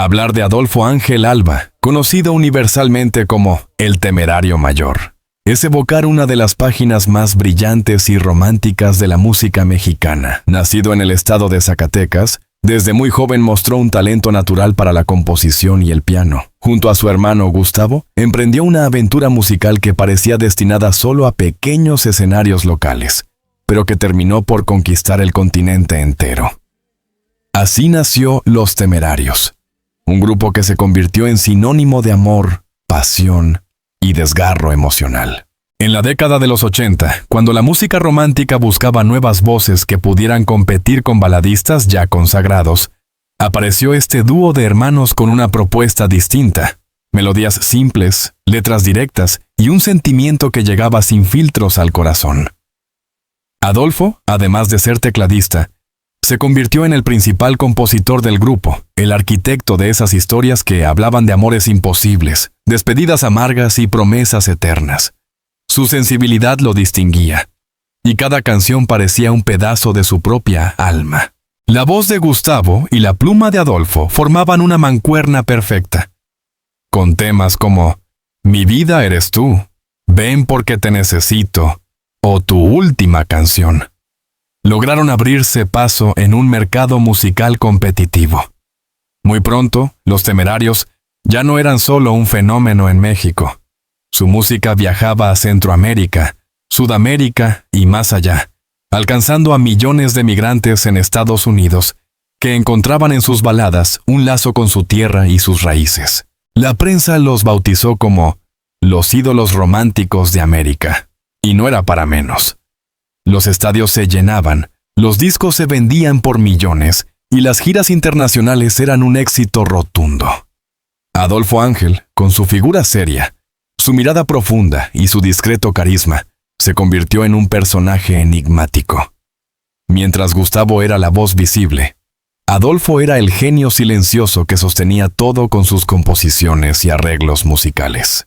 Hablar de Adolfo Ángel Alba, conocido universalmente como el Temerario Mayor, es evocar una de las páginas más brillantes y románticas de la música mexicana. Nacido en el estado de Zacatecas, desde muy joven mostró un talento natural para la composición y el piano. Junto a su hermano Gustavo, emprendió una aventura musical que parecía destinada solo a pequeños escenarios locales, pero que terminó por conquistar el continente entero. Así nació Los Temerarios, un grupo que se convirtió en sinónimo de amor, pasión y desgarro emocional. En la década de los 80, cuando la música romántica buscaba nuevas voces que pudieran competir con baladistas ya consagrados, apareció este dúo de hermanos con una propuesta distinta: melodías simples, letras directas y un sentimiento que llegaba sin filtros al corazón. Adolfo, además de ser tecladista, se convirtió en el principal compositor del grupo, el arquitecto de esas historias que hablaban de amores imposibles, despedidas amargas y promesas eternas. Su sensibilidad lo distinguía, y cada canción parecía un pedazo de su propia alma. La voz de Gustavo y la pluma de Adolfo formaban una mancuerna perfecta, con temas como Mi vida eres tú, Ven porque te necesito, o Tu última canción. Lograron abrirse paso en un mercado musical competitivo. Muy pronto, Los Temerarios ya no eran solo un fenómeno en México. Su música viajaba a Centroamérica, Sudamérica y más allá, alcanzando a millones de migrantes en Estados Unidos que encontraban en sus baladas un lazo con su tierra y sus raíces. La prensa los bautizó como los ídolos románticos de América, y no era para menos. Los estadios se llenaban, los discos se vendían por millones y las giras internacionales eran un éxito rotundo. Adolfo Ángel, con su figura seria, su mirada profunda y su discreto carisma, se convirtió en un personaje enigmático. Mientras Gustavo era la voz visible, Adolfo era el genio silencioso que sostenía todo con sus composiciones y arreglos musicales.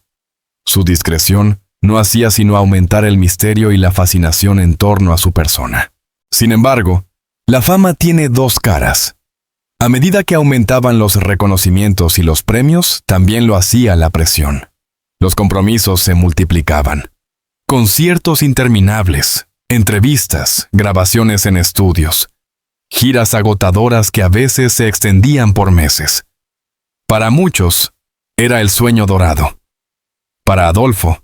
Su discreción no hacía sino aumentar el misterio y la fascinación en torno a su persona. Sin embargo, la fama tiene dos caras. A medida que aumentaban los reconocimientos y los premios, también lo hacía la presión. Los compromisos se multiplicaban. Conciertos interminables, entrevistas, grabaciones en estudios, giras agotadoras que a veces se extendían por meses. Para muchos, era el sueño dorado. Para Adolfo,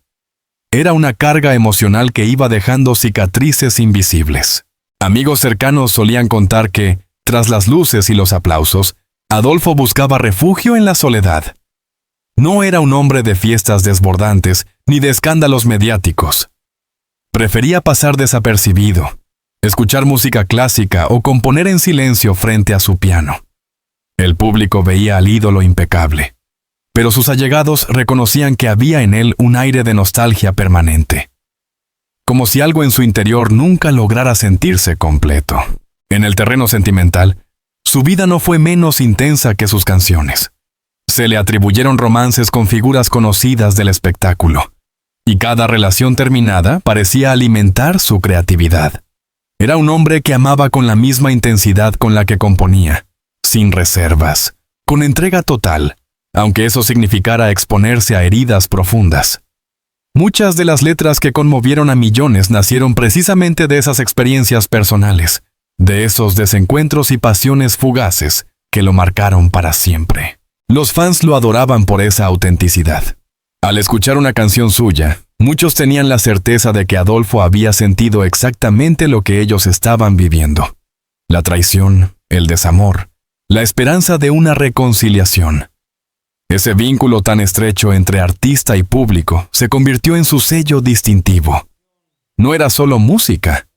era una carga emocional que iba dejando cicatrices invisibles. Amigos cercanos solían contar que, tras las luces y los aplausos, Adolfo buscaba refugio en la soledad. No era un hombre de fiestas desbordantes ni de escándalos mediáticos. Prefería pasar desapercibido, escuchar música clásica o componer en silencio frente a su piano. El público veía al ídolo impecable, pero sus allegados reconocían que había en él un aire de nostalgia permanente, como si algo en su interior nunca lograra sentirse completo. En el terreno sentimental, su vida no fue menos intensa que sus canciones. Se le atribuyeron romances con figuras conocidas del espectáculo, y cada relación terminada parecía alimentar su creatividad. Era un hombre que amaba con la misma intensidad con la que componía, sin reservas, con entrega total, aunque eso significara exponerse a heridas profundas. Muchas de las letras que conmovieron a millones nacieron precisamente de esas experiencias personales, de esos desencuentros y pasiones fugaces que lo marcaron para siempre. Los fans lo adoraban por esa autenticidad. Al escuchar una canción suya, muchos tenían la certeza de que Adolfo había sentido exactamente lo que ellos estaban viviendo: la traición, el desamor, la esperanza de una reconciliación. Ese vínculo tan estrecho entre artista y público se convirtió en su sello distintivo. No era solo música,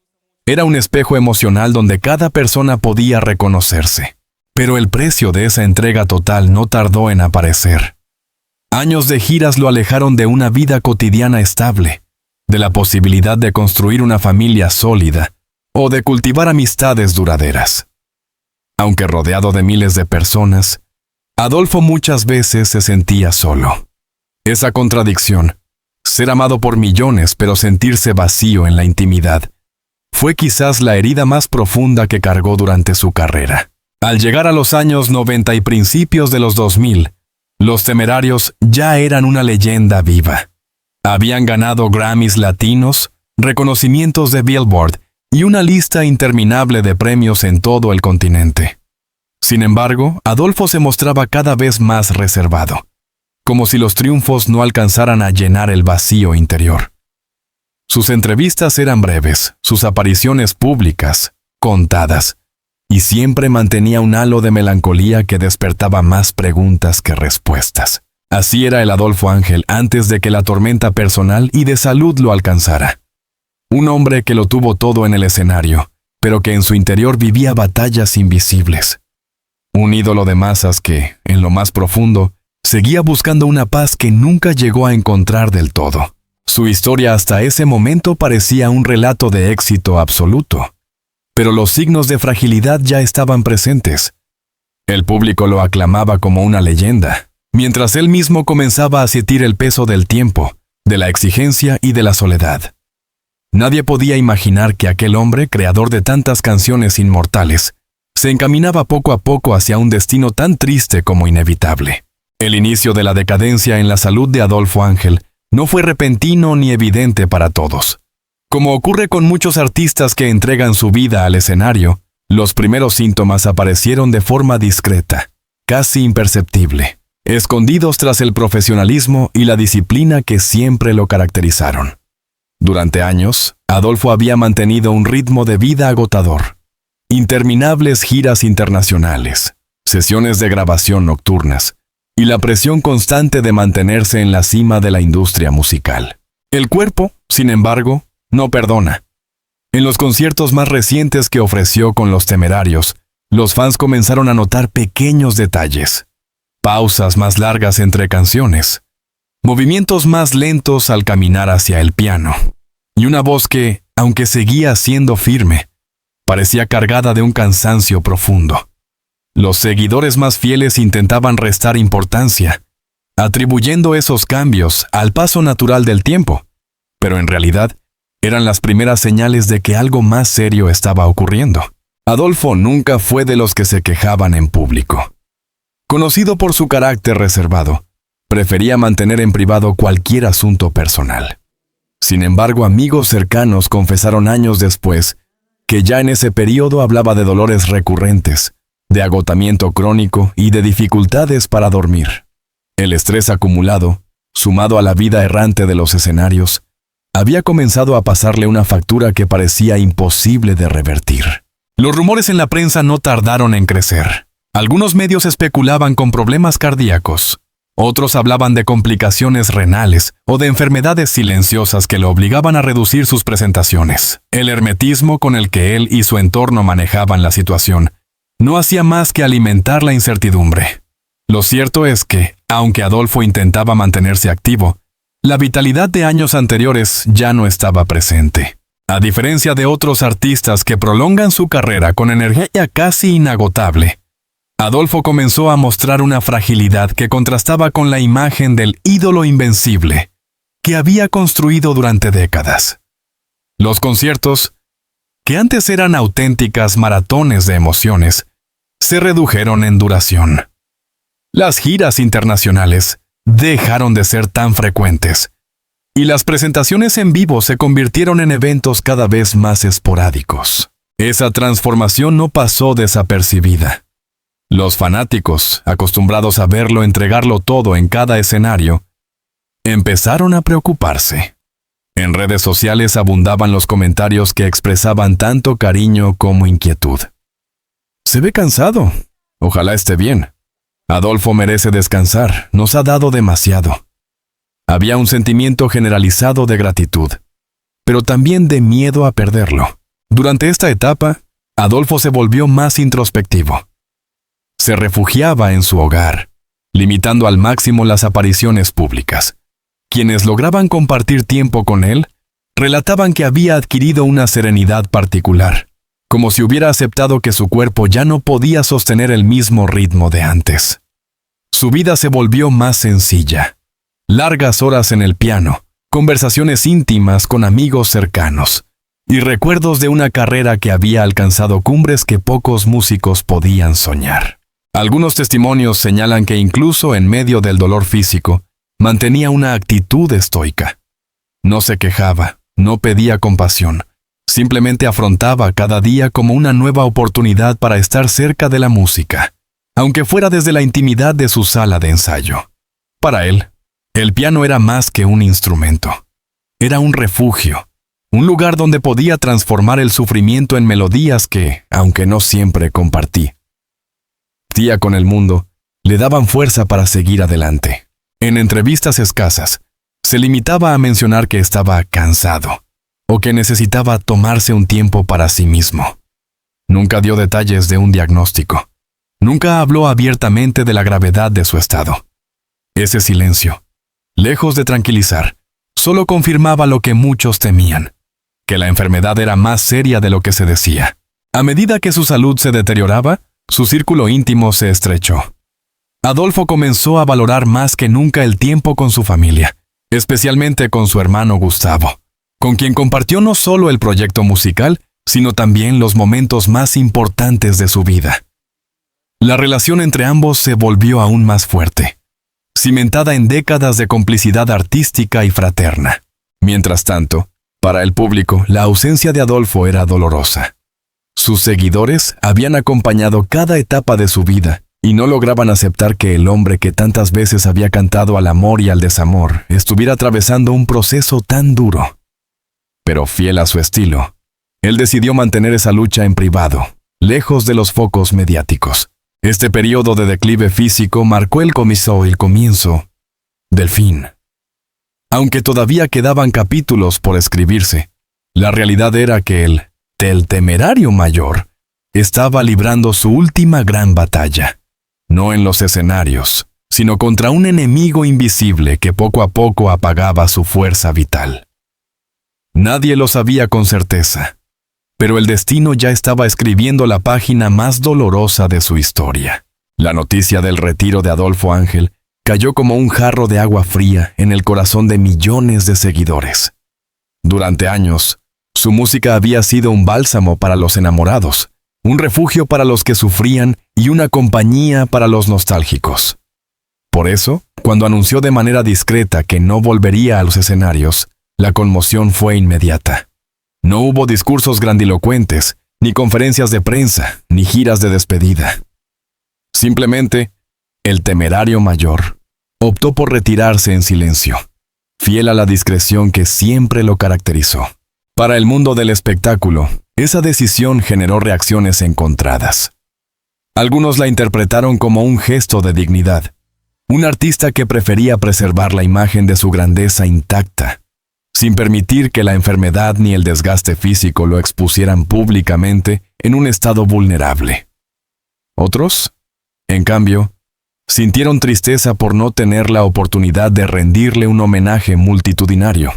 era un espejo emocional donde cada persona podía reconocerse. Pero el precio de esa entrega total no tardó en aparecer. Años de giras lo alejaron de una vida cotidiana estable, de la posibilidad de construir una familia sólida o de cultivar amistades duraderas. Aunque rodeado de miles de personas, Adolfo muchas veces se sentía solo. Esa contradicción, ser amado por millones pero sentirse vacío en la intimidad, fue quizás la herida más profunda que cargó durante su carrera. Al llegar a los años 90 y principios de los 2000, los Temerarios ya eran una leyenda viva. Habían ganado Grammys latinos, reconocimientos de Billboard y una lista interminable de premios en todo el continente. Sin embargo, Adolfo se mostraba cada vez más reservado, como si los triunfos no alcanzaran a llenar el vacío interior. Sus entrevistas eran breves, sus apariciones públicas, contadas, y siempre mantenía un halo de melancolía que despertaba más preguntas que respuestas. Así era el Adolfo Ángel antes de que la tormenta personal y de salud lo alcanzara. Un hombre que lo tuvo todo en el escenario, pero que en su interior vivía batallas invisibles. Un ídolo de masas que, en lo más profundo, seguía buscando una paz que nunca llegó a encontrar del todo. Su historia hasta ese momento parecía un relato de éxito absoluto, pero los signos de fragilidad ya estaban presentes. El público lo aclamaba como una leyenda, mientras él mismo comenzaba a sentir el peso del tiempo, de la exigencia y de la soledad. Nadie podía imaginar que aquel hombre, creador de tantas canciones inmortales, se encaminaba poco a poco hacia un destino tan triste como inevitable. El inicio de la decadencia en la salud de Adolfo Ángel no fue repentino ni evidente para todos. Como ocurre con muchos artistas que entregan su vida al escenario, los primeros síntomas aparecieron de forma discreta, casi imperceptible, escondidos tras el profesionalismo y la disciplina que siempre lo caracterizaron. Durante años, Adolfo había mantenido un ritmo de vida agotador. Interminables giras internacionales, sesiones de grabación nocturnas y la presión constante de mantenerse en la cima de la industria musical. El cuerpo, sin embargo, no perdona. En los conciertos más recientes que ofreció con los Temerarios, los fans comenzaron a notar pequeños detalles, pausas más largas entre canciones, movimientos más lentos al caminar hacia el piano, y una voz que, aunque seguía siendo firme, parecía cargada de un cansancio profundo. Los seguidores más fieles intentaban restar importancia, atribuyendo esos cambios al paso natural del tiempo, pero en realidad eran las primeras señales de que algo más serio estaba ocurriendo. Adolfo nunca fue de los que se quejaban en público. Conocido por su carácter reservado, prefería mantener en privado cualquier asunto personal. Sin embargo, amigos cercanos confesaron años después que ya en ese periodo hablaba de dolores recurrentes, de agotamiento crónico y de dificultades para dormir. El estrés acumulado, sumado a la vida errante de los escenarios, había comenzado a pasarle una factura que parecía imposible de revertir. Los rumores en la prensa no tardaron en crecer. Algunos medios especulaban con problemas cardíacos. Otros hablaban de complicaciones renales o de enfermedades silenciosas que lo obligaban a reducir sus presentaciones. El hermetismo con el que él y su entorno manejaban la situación no hacía más que alimentar la incertidumbre. Lo cierto es que, aunque Adolfo intentaba mantenerse activo, la vitalidad de años anteriores ya no estaba presente. A diferencia de otros artistas que prolongan su carrera con energía casi inagotable, Adolfo comenzó a mostrar una fragilidad que contrastaba con la imagen del ídolo invencible que había construido durante décadas. Los conciertos, que antes eran auténticas maratones de emociones, se redujeron en duración. Las giras internacionales dejaron de ser tan frecuentes, y las presentaciones en vivo se convirtieron en eventos cada vez más esporádicos. Esa transformación no pasó desapercibida. Los fanáticos, acostumbrados a verlo entregarlo todo en cada escenario, empezaron a preocuparse. En redes sociales abundaban los comentarios que expresaban tanto cariño como inquietud. Se ve cansado. Ojalá esté bien. Adolfo merece descansar, nos ha dado demasiado. Había un sentimiento generalizado de gratitud, pero también de miedo a perderlo. Durante esta etapa, Adolfo se volvió más introspectivo. Se refugiaba en su hogar, limitando al máximo las apariciones públicas. Quienes lograban compartir tiempo con él, relataban que había adquirido una serenidad particular, como si hubiera aceptado que su cuerpo ya no podía sostener el mismo ritmo de antes. Su vida se volvió más sencilla. Largas horas en el piano, conversaciones íntimas con amigos cercanos, y recuerdos de una carrera que había alcanzado cumbres que pocos músicos podían soñar. Algunos testimonios señalan que incluso en medio del dolor físico, mantenía una actitud estoica. No se quejaba, no pedía compasión, simplemente afrontaba cada día como una nueva oportunidad para estar cerca de la música, aunque fuera desde la intimidad de su sala de ensayo. Para él, el piano era más que un instrumento. Era un refugio, un lugar donde podía transformar el sufrimiento en melodías que, aunque no siempre compartí, con el mundo, le daban fuerza para seguir adelante. En entrevistas escasas, se limitaba a mencionar que estaba cansado o que necesitaba tomarse un tiempo para sí mismo. Nunca dio detalles de un diagnóstico. Nunca habló abiertamente de la gravedad de su estado. Ese silencio, lejos de tranquilizar, solo confirmaba lo que muchos temían, que la enfermedad era más seria de lo que se decía. A medida que su salud se deterioraba, su círculo íntimo se estrechó. Adolfo comenzó a valorar más que nunca el tiempo con su familia, especialmente con su hermano Gustavo, con quien compartió no solo el proyecto musical, sino también los momentos más importantes de su vida. La relación entre ambos se volvió aún más fuerte, cimentada en décadas de complicidad artística y fraterna. Mientras tanto, para el público, la ausencia de Adolfo era dolorosa. Sus seguidores habían acompañado cada etapa de su vida y no lograban aceptar que el hombre que tantas veces había cantado al amor y al desamor estuviera atravesando un proceso tan duro. Pero fiel a su estilo, él decidió mantener esa lucha en privado, lejos de los focos mediáticos. Este periodo de declive físico marcó el comienzo del fin. Aunque todavía quedaban capítulos por escribirse, la realidad era que el temerario mayor estaba librando su última gran batalla, no en los escenarios, sino contra un enemigo invisible que poco a poco apagaba su fuerza vital. Nadie lo sabía con certeza, pero el destino ya estaba escribiendo la página más dolorosa de su historia. La noticia del retiro de Adolfo Ángel cayó como un jarro de agua fría en el corazón de millones de seguidores. Durante años, su música había sido un bálsamo para los enamorados, un refugio para los que sufrían y una compañía para los nostálgicos. Por eso, cuando anunció de manera discreta que no volvería a los escenarios, la conmoción fue inmediata. No hubo discursos grandilocuentes, ni conferencias de prensa, ni giras de despedida. Simplemente, el temerario mayor optó por retirarse en silencio, fiel a la discreción que siempre lo caracterizó. Para el mundo del espectáculo, esa decisión generó reacciones encontradas. Algunos la interpretaron como un gesto de dignidad, un artista que prefería preservar la imagen de su grandeza intacta, sin permitir que la enfermedad ni el desgaste físico lo expusieran públicamente en un estado vulnerable. Otros, en cambio, sintieron tristeza por no tener la oportunidad de rendirle un homenaje multitudinario,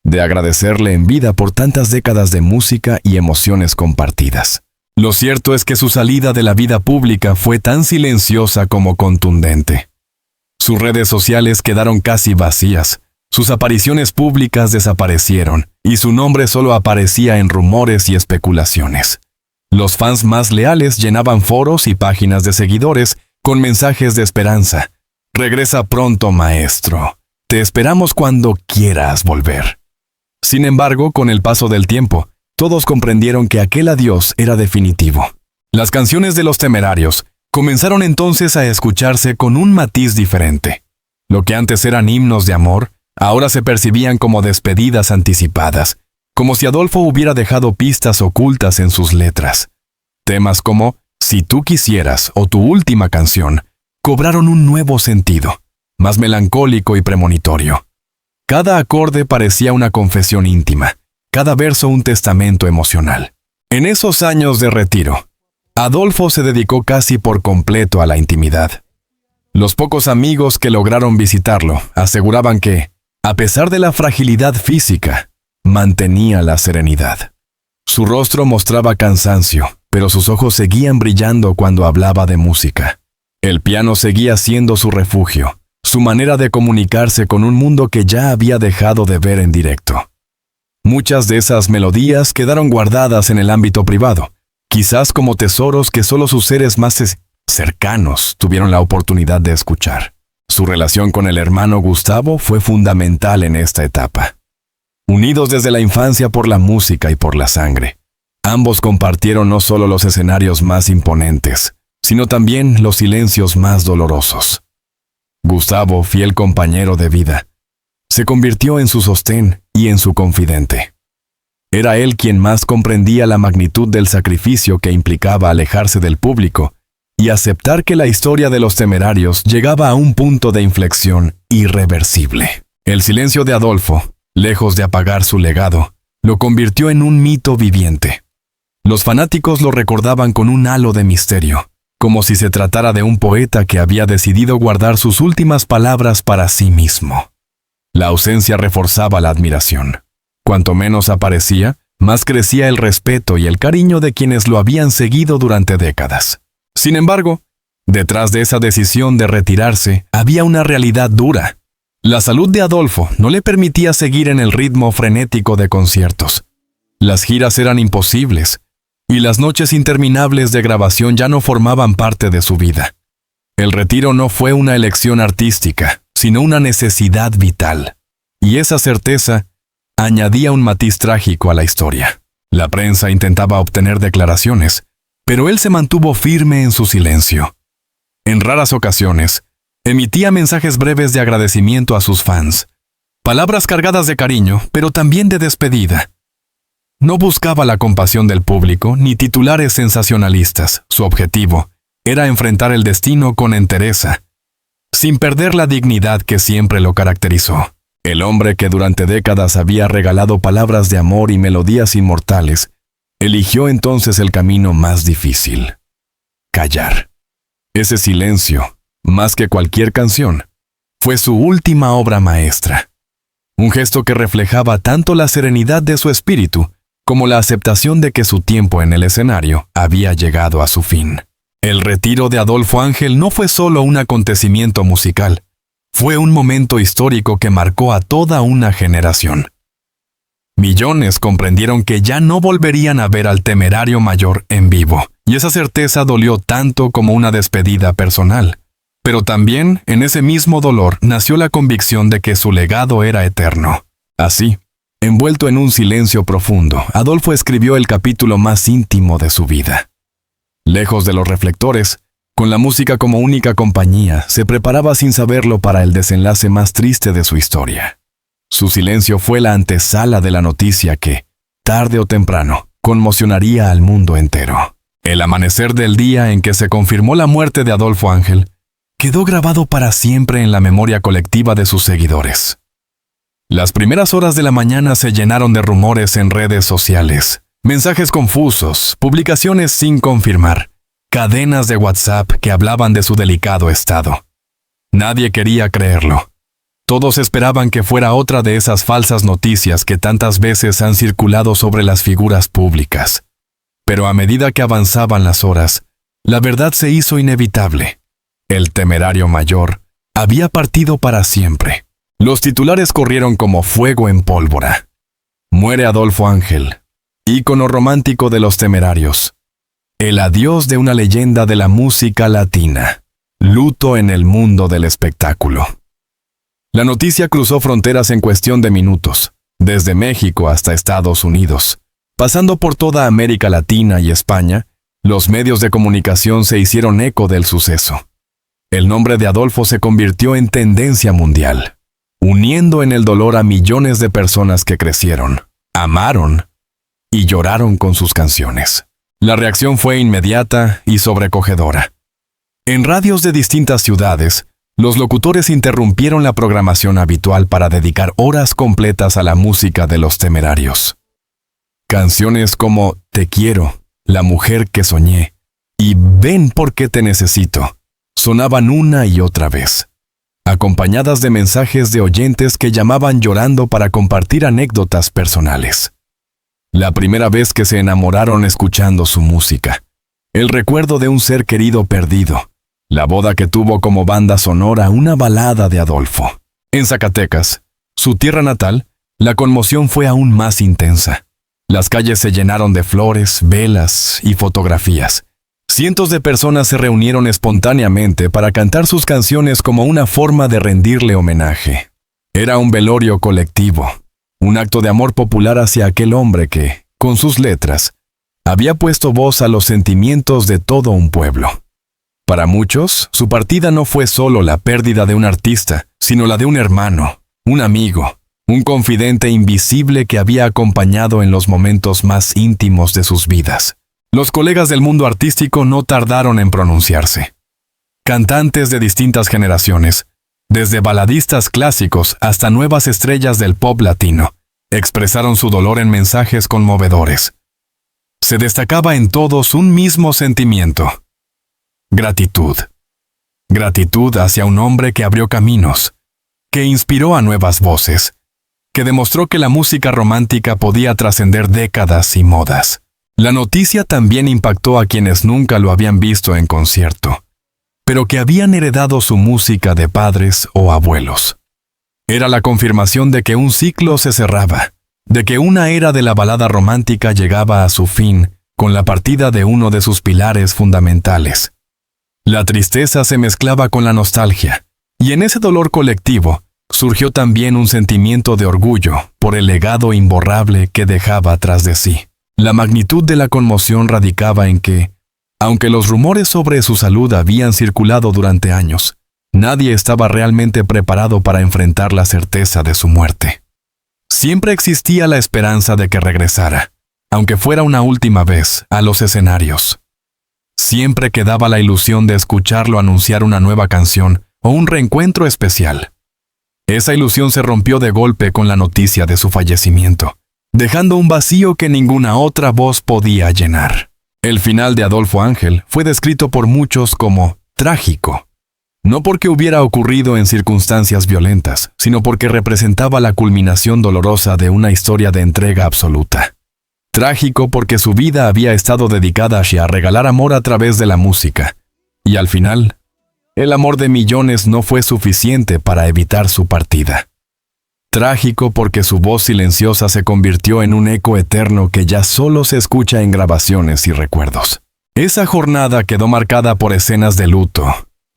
de agradecerle en vida por tantas décadas de música y emociones compartidas. Lo cierto es que su salida de la vida pública fue tan silenciosa como contundente. Sus redes sociales quedaron casi vacías, sus apariciones públicas desaparecieron y su nombre solo aparecía en rumores y especulaciones. Los fans más leales llenaban foros y páginas de seguidores con mensajes de esperanza. «Regresa pronto, maestro. Te esperamos cuando quieras volver». Sin embargo, con el paso del tiempo, todos comprendieron que aquel adiós era definitivo. Las canciones de Los Temerarios comenzaron entonces a escucharse con un matiz diferente. Lo que antes eran himnos de amor, ahora se percibían como despedidas anticipadas, como si Adolfo hubiera dejado pistas ocultas en sus letras. Temas como Si tú quisieras o Tu última canción cobraron un nuevo sentido, más melancólico y premonitorio. Cada acorde parecía una confesión íntima, cada verso un testamento emocional. En esos años de retiro, Adolfo se dedicó casi por completo a la intimidad. Los pocos amigos que lograron visitarlo aseguraban que, a pesar de la fragilidad física, mantenía la serenidad. Su rostro mostraba cansancio, pero sus ojos seguían brillando cuando hablaba de música. El piano seguía siendo su refugio, su manera de comunicarse con un mundo que ya había dejado de ver en directo. Muchas de esas melodías quedaron guardadas en el ámbito privado, quizás como tesoros que solo sus seres más cercanos tuvieron la oportunidad de escuchar. Su relación con el hermano Gustavo fue fundamental en esta etapa. Unidos desde la infancia por la música y por la sangre, ambos compartieron no solo los escenarios más imponentes, sino también los silencios más dolorosos. Gustavo, fiel compañero de vida, se convirtió en su sostén y en su confidente. Era él quien más comprendía la magnitud del sacrificio que implicaba alejarse del público y aceptar que la historia de los Temerarios llegaba a un punto de inflexión irreversible. El silencio de Adolfo, lejos de apagar su legado, lo convirtió en un mito viviente. Los fanáticos lo recordaban con un halo de misterio, como si se tratara de un poeta que había decidido guardar sus últimas palabras para sí mismo. La ausencia reforzaba la admiración. Cuanto menos aparecía, más crecía el respeto y el cariño de quienes lo habían seguido durante décadas. Sin embargo, detrás de esa decisión de retirarse había una realidad dura. La salud de Adolfo no le permitía seguir en el ritmo frenético de conciertos. Las giras eran imposibles, y las noches interminables de grabación ya no formaban parte de su vida. El retiro no fue una elección artística, sino una necesidad vital. Y esa certeza añadía un matiz trágico a la historia. La prensa intentaba obtener declaraciones, pero él se mantuvo firme en su silencio. En raras ocasiones, emitía mensajes breves de agradecimiento a sus fans, palabras cargadas de cariño, pero también de despedida. No buscaba la compasión del público ni titulares sensacionalistas. Su objetivo era enfrentar el destino con entereza, sin perder la dignidad que siempre lo caracterizó. El hombre que durante décadas había regalado palabras de amor y melodías inmortales, eligió entonces el camino más difícil: callar. Ese silencio, más que cualquier canción, fue su última obra maestra. Un gesto que reflejaba tanto la serenidad de su espíritu como la aceptación de que su tiempo en el escenario había llegado a su fin. El retiro de Adolfo Ángel no fue solo un acontecimiento musical, fue un momento histórico que marcó a toda una generación. Millones comprendieron que ya no volverían a ver al Temerario Mayor en vivo, y esa certeza dolió tanto como una despedida personal. Pero también, en ese mismo dolor, nació la convicción de que su legado era eterno. Así, envuelto en un silencio profundo, Adolfo escribió el capítulo más íntimo de su vida. Lejos de los reflectores, con la música como única compañía, se preparaba sin saberlo para el desenlace más triste de su historia. Su silencio fue la antesala de la noticia que, tarde o temprano, conmocionaría al mundo entero. El amanecer del día en que se confirmó la muerte de Adolfo Ángel quedó grabado para siempre en la memoria colectiva de sus seguidores. Las primeras horas de la mañana se llenaron de rumores en redes sociales, mensajes confusos, publicaciones sin confirmar, cadenas de WhatsApp que hablaban de su delicado estado. Nadie quería creerlo. Todos esperaban que fuera otra de esas falsas noticias que tantas veces han circulado sobre las figuras públicas. Pero a medida que avanzaban las horas, la verdad se hizo inevitable. El Temerario Mayor había partido para siempre. Los titulares corrieron como fuego en pólvora. Muere Adolfo Ángel, ícono romántico de los Temerarios. El adiós de una leyenda de la música latina. Luto en el mundo del espectáculo. La noticia cruzó fronteras en cuestión de minutos, desde México hasta Estados Unidos. Pasando por toda América Latina y España, los medios de comunicación se hicieron eco del suceso. El nombre de Adolfo se convirtió en tendencia mundial, uniendo en el dolor a millones de personas que crecieron, amaron y lloraron con sus canciones. La reacción fue inmediata y sobrecogedora. En radios de distintas ciudades, los locutores interrumpieron la programación habitual para dedicar horas completas a la música de los Temerarios. Canciones como Te quiero, La mujer que soñé y Ven porque te necesito sonaban una y otra vez, acompañadas de mensajes de oyentes que llamaban llorando para compartir anécdotas personales. La primera vez que se enamoraron escuchando su música, el recuerdo de un ser querido perdido, la boda que tuvo como banda sonora una balada de Adolfo. En Zacatecas, su tierra natal, la conmoción fue aún más intensa. Las calles se llenaron de flores, velas y fotografías. Cientos de personas se reunieron espontáneamente para cantar sus canciones como una forma de rendirle homenaje. Era un velorio colectivo, un acto de amor popular hacia aquel hombre que, con sus letras, había puesto voz a los sentimientos de todo un pueblo. Para muchos, su partida no fue solo la pérdida de un artista, sino la de un hermano, un amigo, un confidente invisible que había acompañado en los momentos más íntimos de sus vidas. Los colegas del mundo artístico no tardaron en pronunciarse. Cantantes de distintas generaciones, desde baladistas clásicos hasta nuevas estrellas del pop latino, expresaron su dolor en mensajes conmovedores. Se destacaba en todos un mismo sentimiento: gratitud. Gratitud hacia un hombre que abrió caminos, que inspiró a nuevas voces, que demostró que la música romántica podía trascender décadas y modas. La noticia también impactó a quienes nunca lo habían visto en concierto, pero que habían heredado su música de padres o abuelos. Era la confirmación de que un ciclo se cerraba, de que una era de la balada romántica llegaba a su fin con la partida de uno de sus pilares fundamentales. La tristeza se mezclaba con la nostalgia, y en ese dolor colectivo surgió también un sentimiento de orgullo por el legado imborrable que dejaba tras de sí. La magnitud de la conmoción radicaba en que, aunque los rumores sobre su salud habían circulado durante años, nadie estaba realmente preparado para enfrentar la certeza de su muerte. Siempre existía la esperanza de que regresara, aunque fuera una última vez, a los escenarios. Siempre quedaba la ilusión de escucharlo anunciar una nueva canción o un reencuentro especial. Esa ilusión se rompió de golpe con la noticia de su fallecimiento, dejando un vacío que ninguna otra voz podía llenar. El final de Adolfo Ángel fue descrito por muchos como trágico, no porque hubiera ocurrido en circunstancias violentas, sino porque representaba la culminación dolorosa de una historia de entrega absoluta. Trágico porque su vida había estado dedicada hacia regalar amor a través de la música, y al final, el amor de millones no fue suficiente para evitar su partida. Trágico porque su voz silenciosa se convirtió en un eco eterno que ya solo se escucha en grabaciones y recuerdos. Esa jornada quedó marcada por escenas de luto,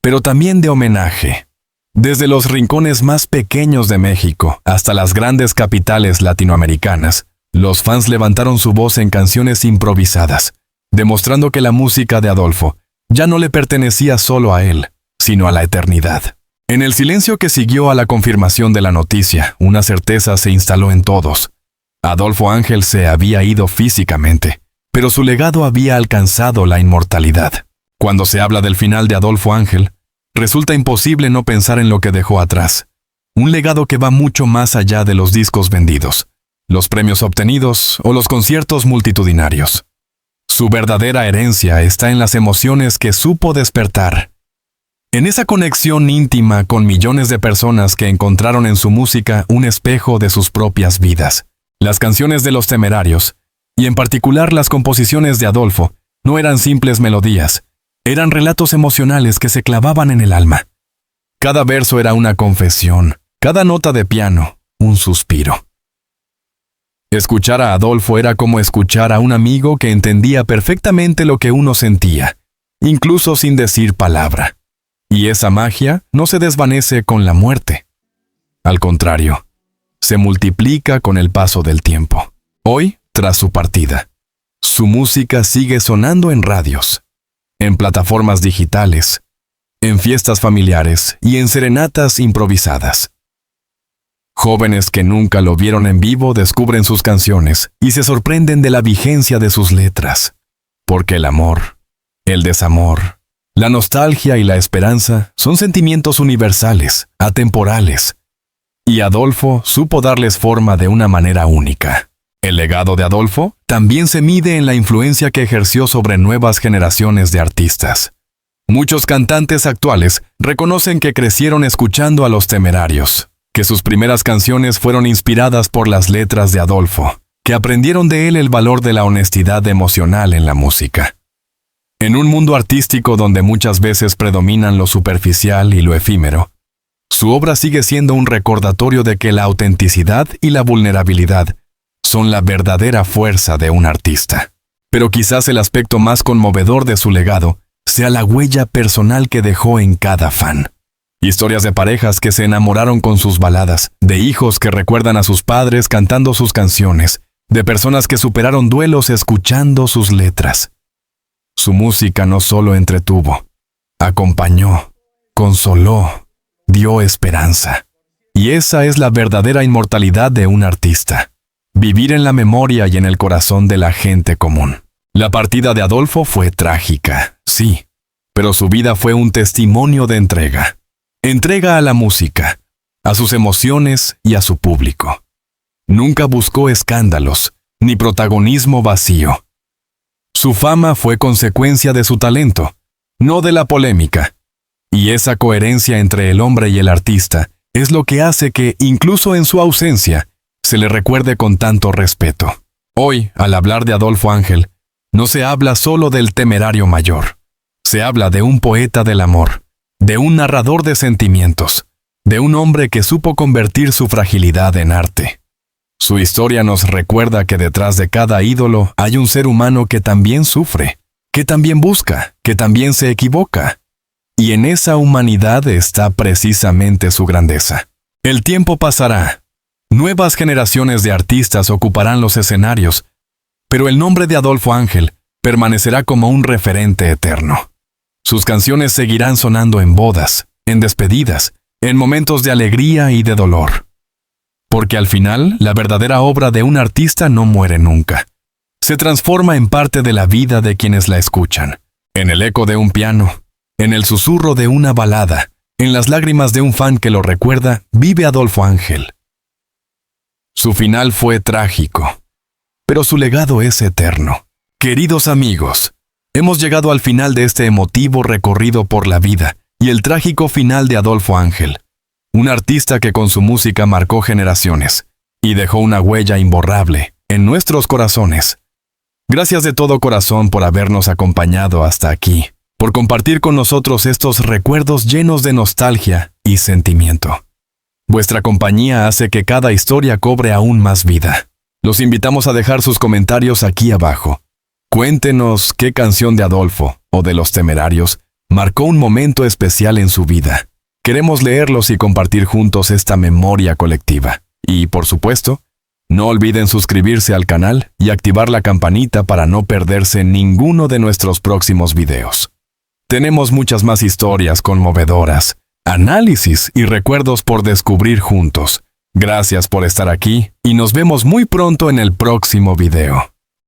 pero también de homenaje. Desde los rincones más pequeños de México hasta las grandes capitales latinoamericanas, los fans levantaron su voz en canciones improvisadas, demostrando que la música de Adolfo ya no le pertenecía solo a él, sino a la eternidad. En el silencio que siguió a la confirmación de la noticia, una certeza se instaló en todos. Adolfo Ángel se había ido físicamente, pero su legado había alcanzado la inmortalidad. Cuando se habla del final de Adolfo Ángel, resulta imposible no pensar en lo que dejó atrás. Un legado que va mucho más allá de los discos vendidos, los premios obtenidos o los conciertos multitudinarios. Su verdadera herencia está en las emociones que supo despertar. En esa conexión íntima con millones de personas que encontraron en su música un espejo de sus propias vidas. Las canciones de Los Temerarios, y en particular las composiciones de Adolfo, no eran simples melodías, eran relatos emocionales que se clavaban en el alma. Cada verso era una confesión, cada nota de piano, un suspiro. Escuchar a Adolfo era como escuchar a un amigo que entendía perfectamente lo que uno sentía, incluso sin decir palabra. Y esa magia no se desvanece con la muerte. Al contrario, se multiplica con el paso del tiempo. Hoy, tras su partida, su música sigue sonando en radios, en plataformas digitales, en fiestas familiares y en serenatas improvisadas. Jóvenes que nunca lo vieron en vivo descubren sus canciones y se sorprenden de la vigencia de sus letras, porque el amor, el desamor, la nostalgia y la esperanza son sentimientos universales, atemporales, y Adolfo supo darles forma de una manera única. El legado de Adolfo también se mide en la influencia que ejerció sobre nuevas generaciones de artistas. Muchos cantantes actuales reconocen que crecieron escuchando a Los Temerarios, que sus primeras canciones fueron inspiradas por las letras de Adolfo, que aprendieron de él el valor de la honestidad emocional en la música. En un mundo artístico donde muchas veces predominan lo superficial y lo efímero, Su obra sigue siendo un recordatorio de que la autenticidad y la vulnerabilidad son la verdadera fuerza de un artista. Pero quizás el aspecto más conmovedor de su legado sea la huella personal que dejó en cada fan. Historias de parejas que se enamoraron con sus baladas, de hijos que recuerdan a sus padres cantando sus canciones, de personas que superaron duelos escuchando sus letras. Su música no solo entretuvo, acompañó, consoló, dio esperanza. Y esa es la verdadera inmortalidad de un artista. Vivir en la memoria y en el corazón de la gente común. La partida de Adolfo fue trágica, sí, pero su vida fue un testimonio de entrega. Entrega a la música, a sus emociones y a su público. Nunca buscó escándalos, ni protagonismo vacío. Su fama fue consecuencia de su talento, no de la polémica. Y esa coherencia entre el hombre y el artista es lo que hace que, incluso en su ausencia, se le recuerde con tanto respeto. Hoy, al hablar de Adolfo Ángel, no se habla solo del Temerario Mayor. Se habla de un poeta del amor, de un narrador de sentimientos, de un hombre que supo convertir su fragilidad en arte. Su historia nos recuerda que detrás de cada ídolo hay un ser humano que también sufre, que también busca, que también se equivoca. Y en esa humanidad está precisamente su grandeza. El tiempo pasará. Nuevas generaciones de artistas ocuparán los escenarios, pero el nombre de Adolfo Ángel permanecerá como un referente eterno. Sus canciones seguirán sonando en bodas, en despedidas, en momentos de alegría y de dolor. Porque al final, la verdadera obra de un artista no muere nunca. Se transforma en parte de la vida de quienes la escuchan. En el eco de un piano, en el susurro de una balada, en las lágrimas de un fan que lo recuerda, vive Adolfo Ángel. Su final fue trágico, pero su legado es eterno. Queridos amigos, hemos llegado al final de este emotivo recorrido por la vida y el trágico final de Adolfo Ángel, un artista que con su música marcó generaciones y dejó una huella imborrable en nuestros corazones. Gracias de todo corazón por habernos acompañado hasta aquí, por compartir con nosotros estos recuerdos llenos de nostalgia y sentimiento. Vuestra compañía hace que cada historia cobre aún más vida. Los invitamos a dejar sus comentarios aquí abajo. Cuéntenos qué canción de Adolfo o de Los Temerarios marcó un momento especial en su vida. Queremos leerlos y compartir juntos esta memoria colectiva. Y, por supuesto, no olviden suscribirse al canal y activar la campanita para no perderse ninguno de nuestros próximos videos. Tenemos muchas más historias conmovedoras, análisis y recuerdos por descubrir juntos. Gracias por estar aquí y nos vemos muy pronto en el próximo video.